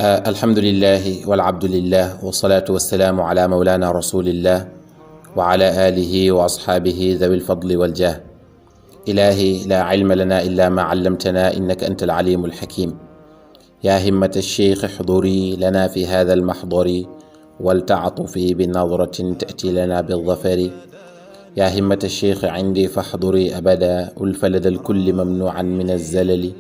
الحمد لله والعبد لله والصلاة والسلام على مولانا رسول الله وعلى آله وأصحابه ذوي الفضل والجاه. إلهي لا علم لنا إلا ما علمتنا إنك أنت العليم الحكيم. يا همة الشيخ احضري لنا في هذا المحضر ولتعطفي بنظرة تأتي لنا بالظفر. يا همة الشيخ عندي فاحضري أبدا ألف لدى الكل ممنوعا من الزلل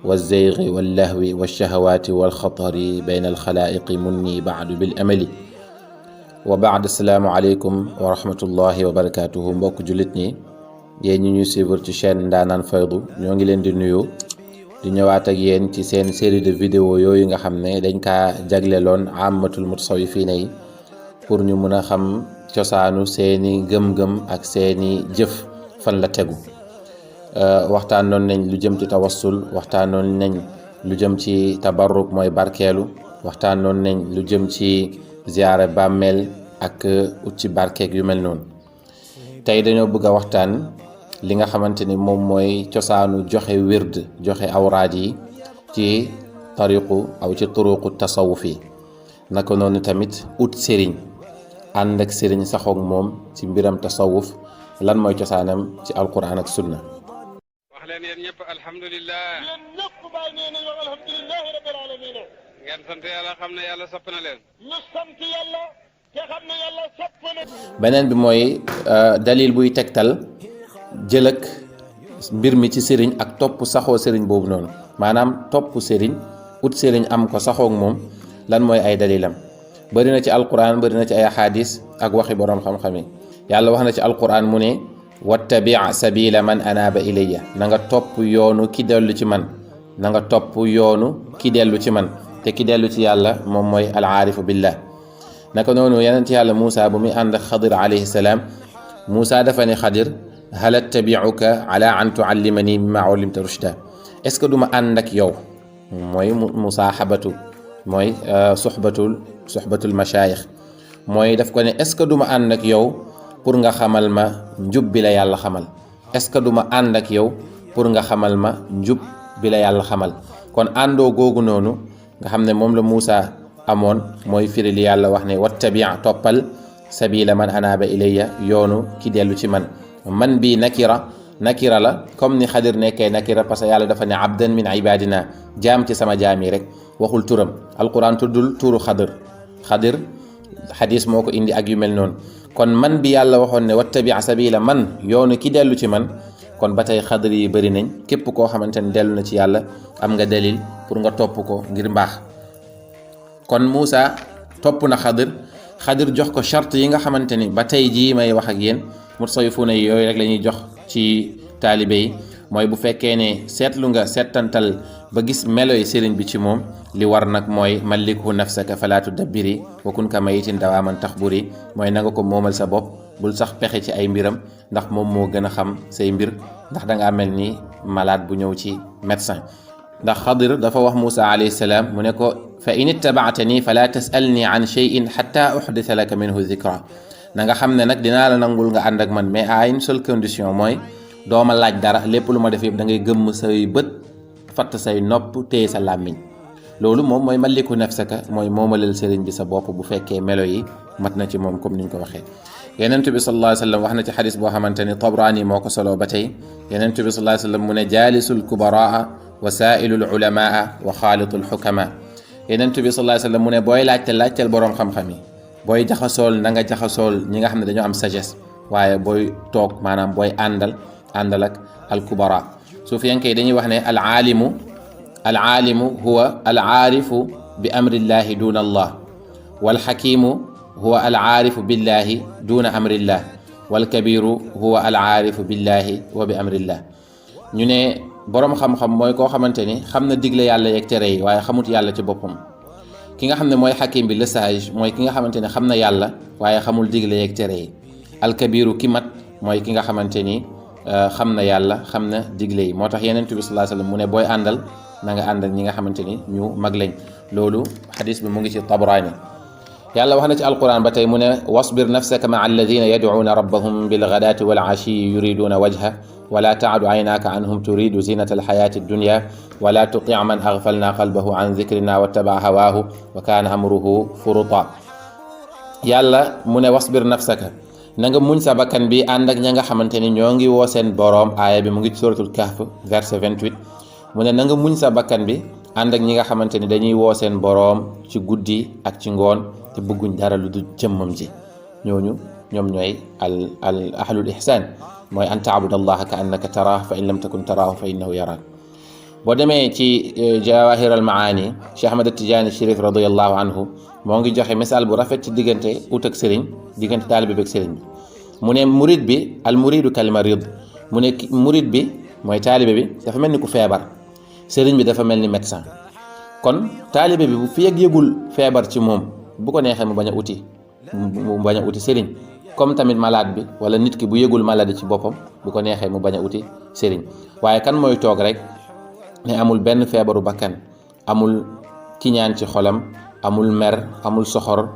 والزيغ واللهو والشهوات والخطر بين الخلائق مني بعد بالأمل. وبعد السلام عليكم ورحمة الله وبركاته. mbokk jullit ñi yéen ñi ñuy suivre ci chaîne Ndaanaan Faydu ñoo ngi leen di nuyu di ñëwaat ak yéen ci seen série de vidéo yooyu nga xam ne dañ kaa jagleloon ammatul mutasawwifiina yi pour ñu mën a xam cosaanu seeni gëm-gëm ak seeni jëf fan la tegu. waxtaanoon nañ lu jëm ci tawassul, waxtaanoon nañ lu jëm ci tabarruk mooy barkeelu, waxtaanoon nañ lu jëm ci ziyaare bàmmeel ak ut ci barkeeg yu mel noonu. tey dañoo bëgg a waxtaan li nga xamante ni moom mooy cosaanu joxe wird, joxe awraad yi ci tariqu aw ci turuqu tasawuf yi. naka noonu tamit ut sëriñ, ànd ak sëriñ saxoog moom ci mbiram tasawuf lan mooy cosaanam ci alquran ak sunna. leen yéen ñëpp alhamdulilah. yéen ñëpp bàyyi nee nañu alhamdulilah rabbil alamin. ngeen sant yàlla xam ne yàlla sopp na leen. ñu sant yàlla te xam ne yàlla sopp na. beneen bi mooy dalil buy tegtal jëlëk mbir mi ci sëriñ ak topp saxoo sëriñ boobu noonu, maanaam topp sëriñ ut sëriñ am ko saxoog moom lan mooy ay dalilam. bëri na ci alquran, bëri na ci ay xadis ak waxi borom xam-xam yi. yàlla wax na ci alquran mu ne wattabi' sabila man anaaba ilayya, na nga topp yoonu ki dellu ci man, na nga topp yoonu ki dellu ci man, te ki dellu ci yàlla moom mooy al-aarifu billah. naka noonu yonent yàlla Muusa bu muy ànd ak Xadir alayhi salaam, Muusa dafa ne Xadir hal attabi'uka ala an tuallimani mimma ullimta rushda, est-ce que duma ànd ak yow, mooy musaahabatu, mooy suhbatul mashaayix, mooy daf ko ne est-ce que duma ànd ak yow pour nga xamal ma njub bi la yàlla xamal, est-ce que duma ànd ak yow pour nga xamal ma njub bi la yàlla xamal. kon àndoo googu noonu nga xam ne moom la Muusa amoon mooy firi li yàlla wax ne wattabi' toppal sabila man anaaba ilayya, yoonu ki dellu ci man. man bi nakira la comme ni Xadir nekkee nakira parce que yàlla dafa ne abdan min ibadina, jaam ci sama jaam yi rek, waxul turam. alquran tuddul turu Xadir xadis moo ko indi ak yu mel noonu. kon man bi yàlla waxoon ne wattabi' sabila man, yoonu ki dellu ci man, kon ba tey Xadir yi bëri nañ. képp koo xamante ne dellu na ci yàlla am nga dalil pour nga topp ko ngir mbaax. kon Muusa topp na Xadir jox ko charte yi nga xamante ni ba tey jii may wax ak yéen mutasawwifuuna yi yooyu rek la ñuy jox ci taalibe yi. mooy bu fekkee ne seetlu nga seetantal ba gis meloy sëriñ bi ci moom, li war nag mooy mallikhu nafsaka fala tudabbiri wa kun ka mayitin dawaaman taxburi, mooy na nga ko moomal sa bopp, bul sax pexe ci ay mbiram ndax moom moo gën a xam say mbir, ndax dangaa mel ni malade bu ñëw ci médecin. ndax Xadir dafa wax Muusa alayhi salaam mu ne ko fa in ittabaatani fala tasalni an shay'in hatta uhditha laka minhu dhikra, na nga xam ne nag dinaa la nangul nga ànd ak man, mais à une seule condition, mooy dooma laaj dara, lépp lu ma def yëpp da ngay gëmm say bët, fatt say nopp, téye sa làmmiñ. loolu moom mooy malliku nafsaka, mooy moomalal sëriñ bi sa bopp bu fekkee melo yi mat na ci moom comme niñ ko waxee. Yonent bi sallallahu alayhi wa sallam wax na ci xadis boo xamante ni Tabraani moo ko soloo ba tey. Yonent bi sallallahu alayhi wa sallam mu ne jaalisul kubaraa wa saailul ulamaa wa xaalitul xukamaa. Yonent bi sallallahu alayhi wa sallam mu ne booy laajteel boroom xam-xam yi, booy jaxasool na nga jaxasool ñi nga xam ne dañoo am sagesse, waaye booy toog maanaam booy àndal ak alkubara. suufiyanke yi dañuy wax ne alaalimu huwa alaarifu bi amrillahi duna allah, walxakimu huwa alaarifu billahi duna amrillah, walkabiru huwa alaarifu billahi wa bi amrillah. ñu ne boroom xam-xam mooy koo xamante ni xam na digle yàlla yeeg tere yi waaye xamut yàlla ci boppam. ki nga xam ne mooy xakim bi, le sage, mooy ki nga xamante ne xam na yàlla waaye xamul digle yeeg tere yi. alkabiru ki mat mooy ki nga xamante ni xam na yàlla, xam na digle yi. moo tax Yonent bi sallallahu alayhi wa sallam mu ne booy àndal na nga àndal ñi nga xamante ni ñu mag lañ. loolu xadis bi mu ngi ci Tabraani. yàlla wax na ci alquran ba tey mu ne wasbir nafsaka maa alladina yad'uuna rabbahum bilghadaati wal ashiyyi yuriduuna wajha wala taadu aynaaka anhum turidu zinata alxayaati dunya wala tuti man agfalna qalbahu an dikrina wattabaa hawaahu wa kaana amruhu furuta. yàlla mu ne wasbir nafsaka, na nga muñ sa bakkan bi ànd ak ña nga xamante ni ñoo ngi woo seen boroom. aaya bi mu ngi ci suratul kahf verset 28. mu ne na nga muñ sa bakkan bi ànd ak ñi nga xamante ni dañuy woo seen boroom ci guddi ak ci ngoon te bëgguñ dara lu du jëmmam ji. ñoom ñooy al ahlul ihsaan, mooy an taabudallaha ka annaka taraah fa in lam takun taraahu fa innahu yaraak. boo demee ci jawahir al maani, Cheikh Ahmad Tijaani Chérif radiyallahu anhu moo ngi joxe misaal bu rafet ci diggante ut ak sëriñ, diggante taalibe bi ak sëriñ bi. mu ne murid bi al muridu kal marid, mu ne murid bi mooy taalibe bi dafa mel ni ku feebar, sëriñ bi dafa mel ni médecin. kon taalibe bi bu fi yëgul feebar ci moom, bu ko neexee mu bañ a uti sëriñ. comme tamit malade bi wala nit ki bu yëgul maladie ci boppam, bu ko neexee mu bañ a uti sëriñ. waaye kan mooy toog rek ne amul benn feebaru bakkan, amul kiñaan ci xolam, amul mer, amul soxor,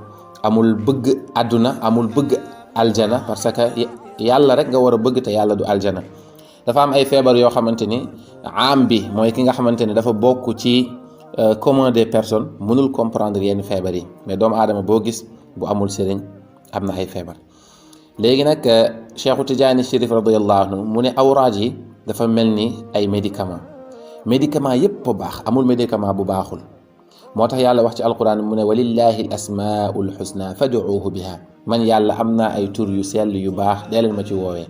amul bëgg àdduna, amul bëgg aljana, parce que yàlla rek nga war a bëgg te yàlla du aljana. dafa am ay feebar yoo xamante ni am bi mooy ki nga xamante ni dafa bokk ci commun des personnes, mënul comprendre yenn feebar yi, mais doomu aadama boo gis bu amul sëriñ am na ay feebar. léegi nag Cheikhu Tijaani Chérif radiyallahu anhu mu ne awraad yi dafa mel ni ay médicament yépp bu baax, amul médicament bu baaxul. moo tax yàlla wax ci alquran mu ne walillahi al asmaul husna fad'uuhu biha, man yàlla am naa ay tur yu sell yu baax, dee leen ma ci woowee.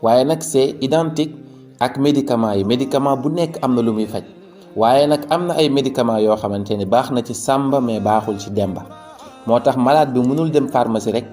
waaye nag c'est identique ak médicament yi, médicament bu nekk am na lu muy faj. waaye nag am na ay médicament yoo xamante ni baax na ci Samba mais baaxul ci Demba. moo tax malade bi mënul dem pharmacie rek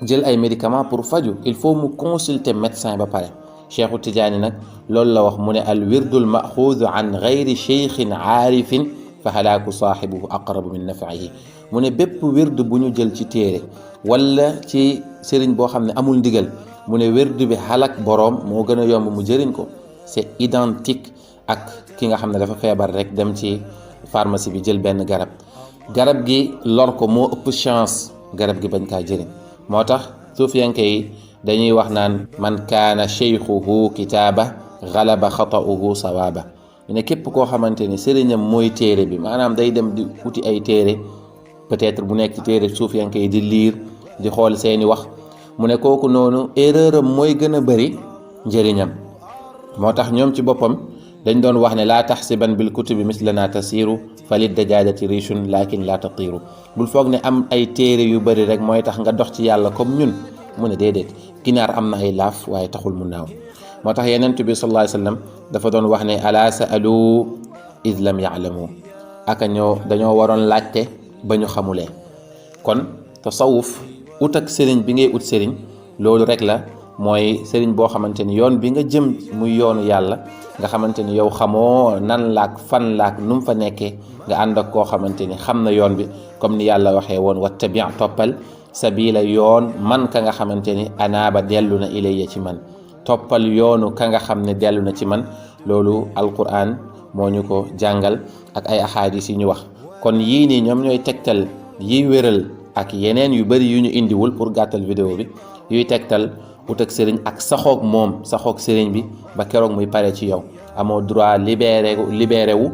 jël ay médicament pour faju, il faut mu consulter médecin ba pare. Cheikhu Tijaani nag loolu la wax, mu ne al wirdul maxuudu an gayri cheikhin aarifin fa halaaku saaxibuhu aqrabu min nafihi. mu ne bépp wird bu ñu jël ci téere wala ci sëriñ boo xam ne amul ndigal, mu ne wird bi xalak boroom moo gën a yomb mu jëriñ ko. c'est identique ak ki nga xam ne dafa feebar rek dem ci pharmacie bi jël benn garab gi lor ko moo ëpp chance garab gi bañ kaa jëriñ. moo tax suufiyanke yi dañuy wax naan man kaana cheikhuhu kitaaba galaba xata'uhu sawaaba. ñu ne képp koo xamante ni sëriñam mooy téere bi, maanaam day dem di uti ay téere, peut-être bu nekk ci téere suufiyanke yi di liir di xool seeni wax, mu ne kooku noonu erreur am mooy gën a bëri njëriñam. moo tax ñoom ci boppam dañ doon wax ne laa taxsiban bil kutubi mislana tasiru falid dajaajati richun lakin la tatiru. bul foog ne am ay téere yu bëri rek mooy tax nga dox ci yàlla comme ñun. mu ne déedéet, ginaar am na ay laaf waaye taxul mu naaw. moo tax Yonent bi sallallahu alayhi wa sallam dafa doon wax ne ala sa'alu id lam ya'lamu, aka dañoo waroon laajte ba ñu xamulee. kon tasawuf ut ak sëriñ bi ngay ut sëriñ, loolu rek la, mooy sëriñ boo xamante ni yoon bi nga jëm muy yoonu yàlla, nga xamante ni yow xamoo nan laak fan laak nu mu fa nekkee, nga ànd ak koo xamante ni xam na yoon bi, comme ni yàlla waxee woon wattabi' toppal sabila yoon man ka nga xamante ni anaaba dellu na ilayya ci man, toppal yoonu ka nga xam ne dellu na ci man. loolu alquran moo ñu ko jàngal ak ay ahadis yi ñu wax. kon yii nii ñoom ñooy tegtal yi wéral ak yeneen yu bari yu ñu indiwul pour gàttal vidéo bi, yuy tegtal ut ak sëriñ ak saxoog sëriñ bi ba keroog muy pare ci yow. amoo droit libéré wu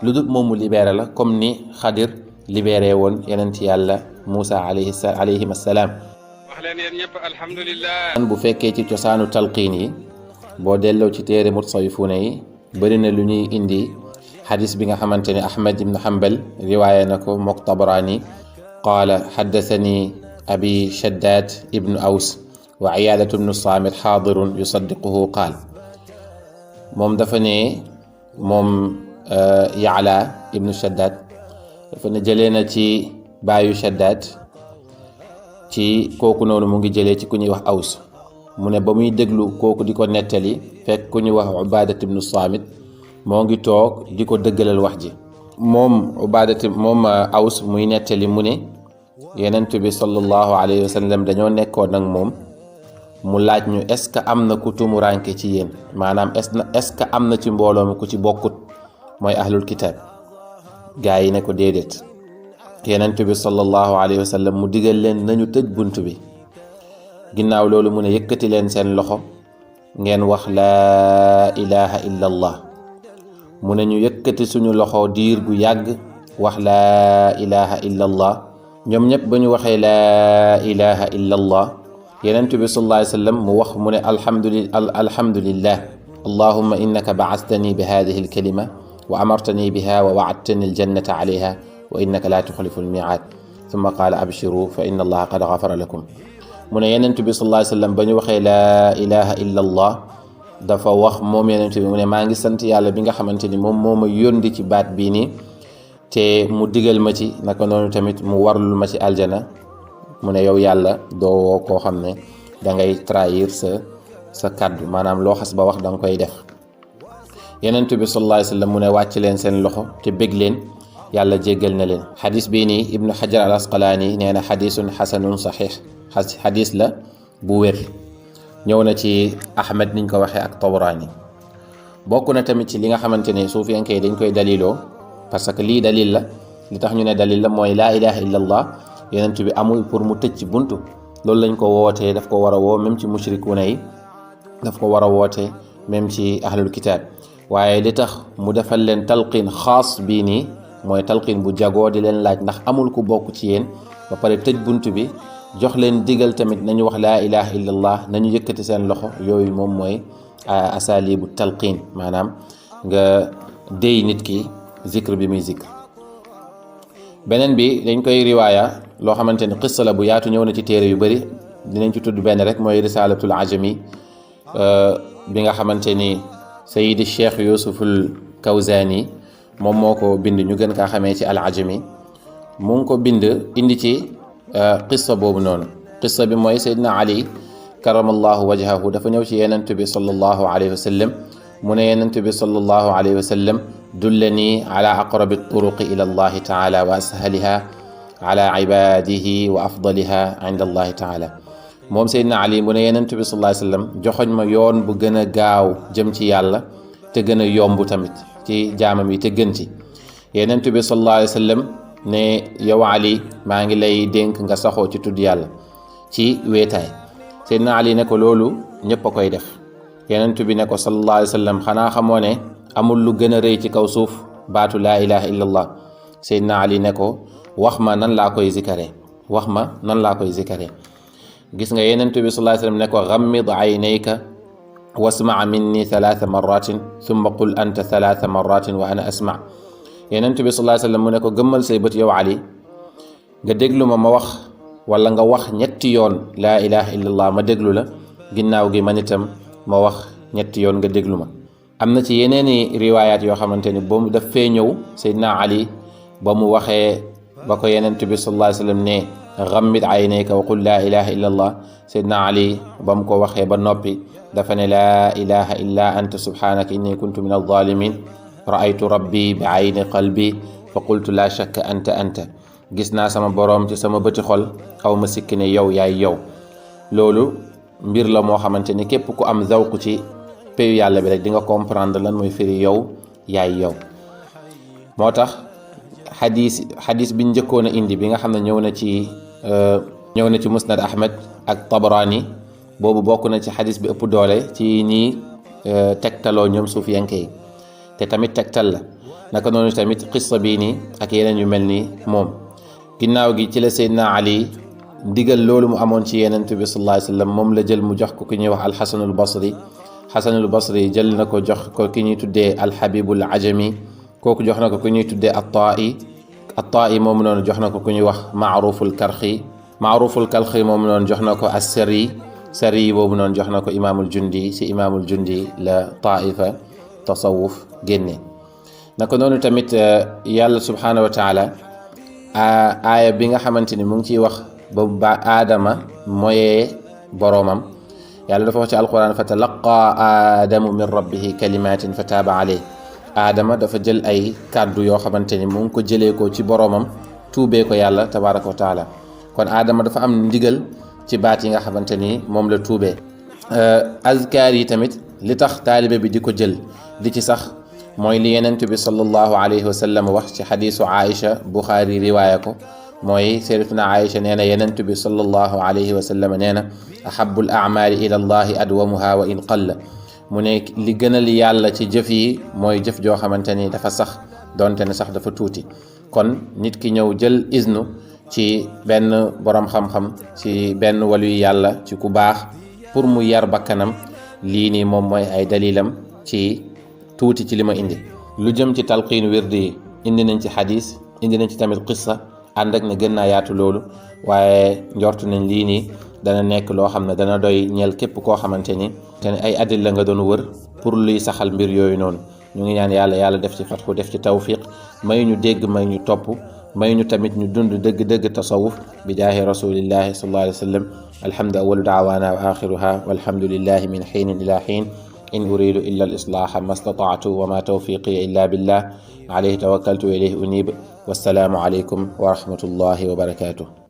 lu dul moom mu libéré la, comme ni Xadir libéré woon yenent yàlla Muusa alayhim assalaam. wax leen yéen ñëpp alhamdulillah. bu fekkee ci cosaanu talqiin yi, boo delloo ci téere mutasawwifuuna yi bëri na lu ñuy indi xadis bi nga xamante ne Ahmad ibn Hanbal riwaaya na ko mook Tabarani. qaala xaddasani abi Shaddad ibnu Aws wa Iyaadatu bnu Saamit xaadirun yusaddiquhu qaal. moom dafa ne moom Yaala ibnu Shaddad dafa ne jëlee na ci baayu Shaddad, ci kooku noonu mu ngi jëlee ci ku ñuy wax Aws. mu ne ba muy déglu kooku di ko nettali fekk ku ñuy wax Ubaadat ibnu Saamit moo ngi toog di ko dëggalal wax ji. moom Aws muy nettali mu ne Yonent bi sallallahu alayhi wa sallam dañoo nekkoon ak moom, mu laaj ñu est-ce que am na ku tumuranke ci yéen, maanaam est-ce que am na ci mbooloo mi ku ci bokkut, mooy ahlul kitaab. gaa yi ne ko déedéet. Yonent bi sallallahu alayhi wa sallam mu digal leen nañu tëj bunt bi. ginnaaw loolu mu ne yëkkati leen seen loxo ngeen wax laa ilaha illa allah mu ne ñu yëkkati suñu loxo diir gu yàgg wax laa ilaha illa allah ñoom ñëpp ba ñu waxee laa ilaha illa allah Yonent bi sallallahu alayhi wa sallam mu wax mu ne alhamdulillah allahumma innaka ba'astani bi hadihi alkalima wa amartani biha wa wa'adtani aljannata alayha wa innaka la tukhlifu almi'ad thumma qala abshiru fa inna allaha qad ghafara lakum mu ne Yonent bi sallallahu alayhi wa sallam ba ñu waxee laa ilaha illa allah dafa wax moom Yonent bi mu ne maa ngi sant yàlla bi nga xamante ni moom moo ma yóndi ci baat bii nii te mu digal ma ci naka noonu tamit mu warlul ma ci aljana mu ne yow yàlla doo koo xam ne da ngay trahir sa kàddu maanaam loo xas ba wax da nga koy def. Yonent bi sallallahu alayhi wa sallam mu ne wàcc leen seen loxo te bég leen yàlla jéggal na leen. xadis bii nii Ibnu Hajar al Asqalaani nee na xadisun xasanun saxiix xadis la bu wér ñëw na ci Ahmed niñ ko waxee ak Tabraani. bokk na tamit ci li nga xamante ne suufiyanke yi dañ koy daliloo parce que lii dalil la li tax ñu ne dalil la mooy laa ilaha illa allah Yonent bi amul pour mu tëj ci buntu loolu lañ ko wootee daf ko war a woo même ci mushrikuuna yi daf ko war a woote même ci ahlul kitaab waaye li tax mu defal leen talqin xaas bii nii mooy talqin bu jagoo di leen laaj ndax amul ku bokk ci yéen ba pare tëj bunt bi jox leen digal tamit nañu wax laa ilaha illa allah nañu yëkkati seen loxo yooyu moom mooy asalibu talqin maanaam nga déy nit ki zikr bi muy zikr. beneen bi dañ koy riwaaya loo xamante ni qissa la bu yaatu ñëw na ci téere yu bëri dinañ ci tudd benn rek mooy risalatul ajami bi nga xamante ni sayidi cheikh yusuful kawzani moom moo ko bind ñu gën kaa xamee ci al ajami mu ngi ko bind indi ci qissa boobu noonu. qissa bi mooy Seydina Ali karamallahu wajhahu dafa ñëw ci Yonent bi sallallahu alayhi wa sallam mu ne Yonent bi sallallahu alayhi wa sallam dullani ala aqrabi turuqi ila allahi taala wa ashaliha ala ibadihi wa afdaliha inda allahi taala. moom Seydina Ali mu ne Yonent bi sallallahu alayhi wa sallam joxoñ ma yoon bu gën a gaaw jëm ci yàlla te gën a yomb tamit ci jaamam yi te gën ci. Yonent bi sallallahu alayhi wa sallam ne yow Ali maa ngi lay dénk nga saxoo ci tudd yàlla ci weetaay. Seydina Ali ne ko loolu ñëpp a koy def. Yonent bi ne ko sallallahu alayhi wa sallam xanaa xamoo ne amul lu gën a rëy ci kaw suuf baatu laa ilaha illa allah. Seydina Ali ne ko wax ma nan laa koy zikaree wax ma nan laa koy zikaree. gis nga Yonent bi sallallahu alayhi wa sallam ne ko ghammid aynayka wasma' minni 3 marratin thumma qul anta 3 marratin wa ana asma'. Yonent bi sallallahu alayhi wa sallam mu ne ko gëmmal say bët yow Ali nga déglu ma wax wala nga wax ñetti yoon laa ilaha illallah ma déglu la ginnaaw gi man itam ma wax ñetti yoon nga déglu ma. am na ci yeneeni riwaayaat yoo xamante ni ba mu daf fee ñëw Seydina Ali ba mu waxee ba ko Yonent bi sallallahu alayhi wa sallam ne ghammid aynayka wa qul laa ilaha illallah Seydina Ali ba mu ko waxee ba noppi dafa ne laa ilaha illa anta subhanaka inni kuntu min adh-dhalimin ra'aytu rabbi bi ayni qalbi fa qultu la shakka anta gis naa sama boroom ci sama bëti xol xaw ma sikki ne yow yaay yow. loolu mbir la moo xamante ni képp ku am zawq ci peyu yàlla bi rek di nga comprendre lan mooy firi yow yaay yow. moo tax xadis bi njëkkoon a indi bi nga xam ne ñëw na ci musnad Ahmed ak Tabrani boobu bokk na ci xadis bi ëpp doole ci ñi tegtaloo ñoom suufiyanke yi te tamit tegtal la. naka noonu tamit qissa bii nii ak yeneen yu mel ni moom. ginnaaw gi ci la Seydina Ali ndigal loolu mu amoon ci Yonent bi sallallahu alayhi wa sallam moom la jël mu jox ko ki ñuy wax alxasanul basri. xasanul basri jël na ko jox ko ki ñuy tuddee alxabibul ajami kooku jox na ko ki ñuy tuddee at-Taa'i moom noonu jox na ko ku ñuy wax maaruful karxi moom noonu jox na ko as-sari boobu noonu jox na ko imaamul jundi si imaamul jundi la taifa tasawuf génne. naka noonu tamit yàlla subhanahu wa taala aaya bi nga xamante ni mu ngi ciy wax ba aadama mooyee boroomam yàlla dafa wax ci alquran fa talaqa aadamu min rabbihi kalimatin fa taaba alayh. aadama dafa jël ay kàddu yoo xamante ni mu ngi ko jëlee ko ci boroomam tuubee ko yàlla tabaraka wa taala. kon aadama dafa am ndigal ci baat yi nga xamante ni moom la tuubee. azkaar yi tamit li tax taalibe bi di ko jël di ci sax mooy li Yonent bi sallallahu alayhi wa sallam wax ci xadiisu Aïcha Buxaari riwaaya ko mooy sayyidatuna Aïcha nee na Yonent bi sallallahu alayhi wa sallam nee na ahabul amali ila allahi adwamuha wa in qalla mu ne li gënal yàlla ci jëf yi mooy jëf joo xamante ni dafa sax donte ne sax dafa tuuti. kon nit ki ñëw jël iznu ci benn borom xam-xam ci benn walu yàlla ci ku baax pour mu yar bakkanam lii nii moom mooy ay dalilam ci tuuti ci li ma indi. lu jëm ci talqiin wirdi yi indi nañ ci xadis, indi nañ ci tamit qissa, ànd ak ne gën naa yaatu loolu, waaye njortu nañ lii nii dana nekk loo xam ne dana doy ñeel képp koo xamante ni te ne ay adilla nga doon wër pour luy saxal mbir yooyu noonu. ñu ngi ñaan yàlla def ci fatxu, def ci tawfiq, may ñu dégg, may ñu topp, may ñu tamit ñu dund dëgg-dëgg tasawuf bi jaahi rasulillahi sallallahu alayhi wa sallam. alhamdu awalu daawaana wa axiruha walhamdulillahi min xiinin ila xiin. in uridu illa al islaaha ma stataatu wa ma tawfiqi illa billah alayhi tawakkaltu wa ilayhi unib. wassalaamu alaykum wa rahmatullahi wa barakatuh.